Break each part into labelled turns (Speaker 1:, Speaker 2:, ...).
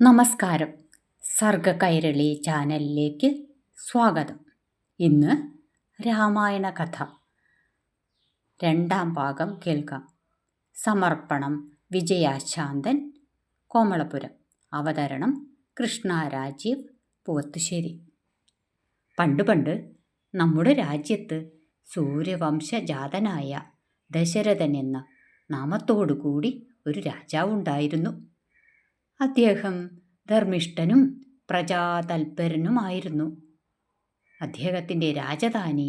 Speaker 1: നമസ്കാരം. സർഗ കൈരളി ചാനലിലേക്ക് സ്വാഗതം. ഇന്ന് രാമായണ കഥ രണ്ടാം ഭാഗം കേൾക്കാം. സമർപ്പണം വിജയാശാന്തൻ, കോമളപുരം. അവതരണം കൃഷ്ണ രാജീവ്, പൂവത്തുശ്ശേരി. പണ്ട് നമ്മുടെ രാജ്യത്ത് സൂര്യവംശജാതനായ ദശരഥൻ എന്ന നാമത്തോടുകൂടി ഒരു രാജാവുണ്ടായിരുന്നു. അദ്ദേഹം ധർമ്മിഷ്ഠനും പ്രജാതൽപരനുമായിരുന്നു. അദ്ദേഹത്തിൻ്റെ രാജധാനി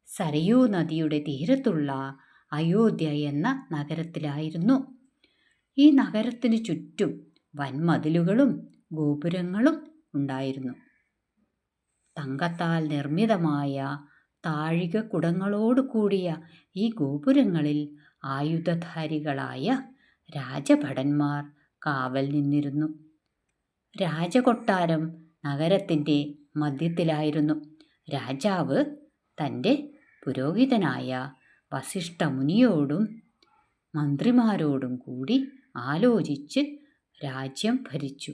Speaker 1: സരയൂ നദിയുടെ തീരത്തുള്ള അയോധ്യ എന്ന നഗരത്തിലായിരുന്നു. ഈ നഗരത്തിനു ചുറ്റും വൻമതിലുകളും ഗോപുരങ്ങളും ഉണ്ടായിരുന്നു. തങ്കത്താൽ നിർമ്മിതമായ താഴികക്കുടങ്ങളോട് കൂടിയ ഈ ഗോപുരങ്ങളിൽ ആയുധധാരികളായ രാജഭടന്മാർ കാവൽ നിന്നിരുന്നു. രാജകൊട്ടാരം നഗരത്തിൻ്റെ മധ്യത്തിലായിരുന്നു. രാജാവ് തൻ്റെ പുരോഹിതനായ വസിഷ്ഠമുനിയോടും മന്ത്രിമാരോടും കൂടി ആലോചിച്ച് രാജ്യം ഭരിച്ചു.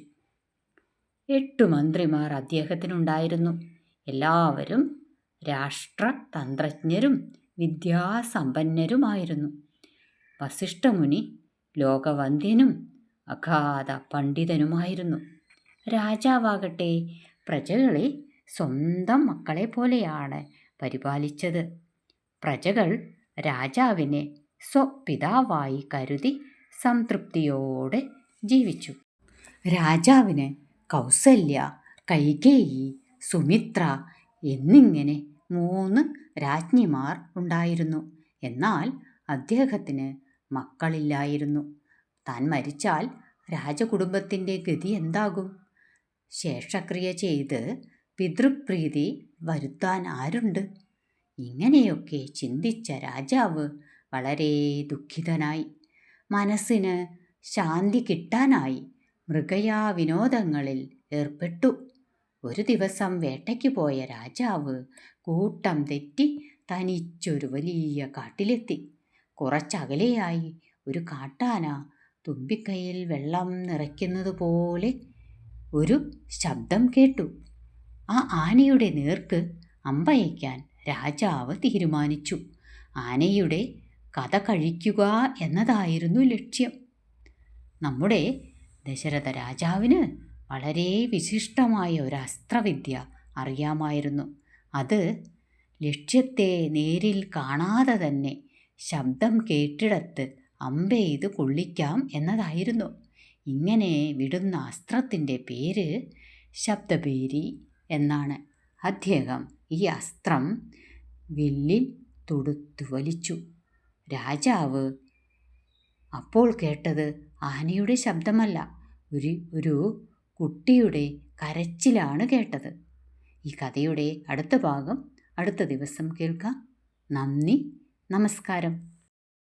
Speaker 1: 8 മന്ത്രിമാർ അദ്ദേഹത്തിനുണ്ടായിരുന്നു. എല്ലാവരും രാഷ്ട്രതന്ത്രജ്ഞരും വിദ്യാസമ്പന്നരുമായിരുന്നു. വസിഷ്ഠമുനി ലോകവന്ദ്യനും അഗാധ പണ്ഡിതനുമായിരുന്നു. രാജാവാകട്ടെ പ്രജകളെ സ്വന്തം മക്കളെ പോലെയാണ് പരിപാലിച്ചത്. പ്രജകൾ രാജാവിനെ സ്വപിതാവായി കരുതി സംതൃപ്തിയോടെ ജീവിച്ചു. രാജാവിന് കൗസല്യ, കൈകേയി, സുമിത്ര എന്നിങ്ങനെ 3 രാജ്ഞിമാർ ഉണ്ടായിരുന്നു. എന്നാൽ അദ്ദേഹത്തിന് മക്കളില്ലായിരുന്നു. താൻ മരിച്ചാൽ രാജകുടുംബത്തിൻ്റെ ഗതി എന്താകും? ശേഷക്രിയ ചെയ്ത് പിതൃപ്രീതി വരുത്താൻ ആരുണ്ട്? ഇങ്ങനെയൊക്കെ ചിന്തിച്ച രാജാവ് വളരെ ദുഃഖിതനായി. മനസ്സിന് ശാന്തി കിട്ടാനായി മൃഗയാവിനോദങ്ങളിൽ ഏർപ്പെട്ടു. ഒരു ദിവസം വേട്ടയ്ക്ക് പോയ രാജാവ് കൂട്ടം തെറ്റി തനിച്ചൊരു വലിയ കാട്ടിലെത്തി. കുറച്ചകലെയായി ഒരു കാട്ടാന തുമ്പിക്കൈയിൽ വെള്ളം നിറയ്ക്കുന്നത് പോലെ ഒരു ശബ്ദം കേട്ടു. ആ ആനയുടെ നേർക്ക് അമ്പയക്കാൻ രാജാവ് തീരുമാനിച്ചു. ആനയുടെ കഥ കഴിക്കുക എന്നതായിരുന്നു ലക്ഷ്യം. നമ്മുടെ ദശരഥ രാജാവിന് വളരെ വിശിഷ്ടമായ ഒരു അസ്ത്രവിദ്യ അറിയാമായിരുന്നു. അത് ലക്ഷ്യത്തെ നേരിൽ കാണാതെ തന്നെ ശബ്ദം കേട്ടിടത്ത് അമ്പെയ്ത് കൊള്ളിക്കാം എന്നതായിരുന്നു. ഇങ്ങനെ വിടുന്ന അസ്ത്രത്തിൻ്റെ പേര് ശബ്ദഭേരി എന്നാണ്. അദ്ദേഹം ഈ അസ്ത്രം വില്ലിൽ തൊടുത്തു വലിച്ചു. രാജാവ് അപ്പോൾ കേട്ടത് ആനയുടെ ശബ്ദമല്ല, ഒരു കുട്ടിയുടെ കരച്ചിലാണ് കേട്ടത്. ഈ കഥയുടെ അടുത്ത ഭാഗം അടുത്ത ദിവസം കേൾക്കാം. നന്ദി, നമസ്കാരം.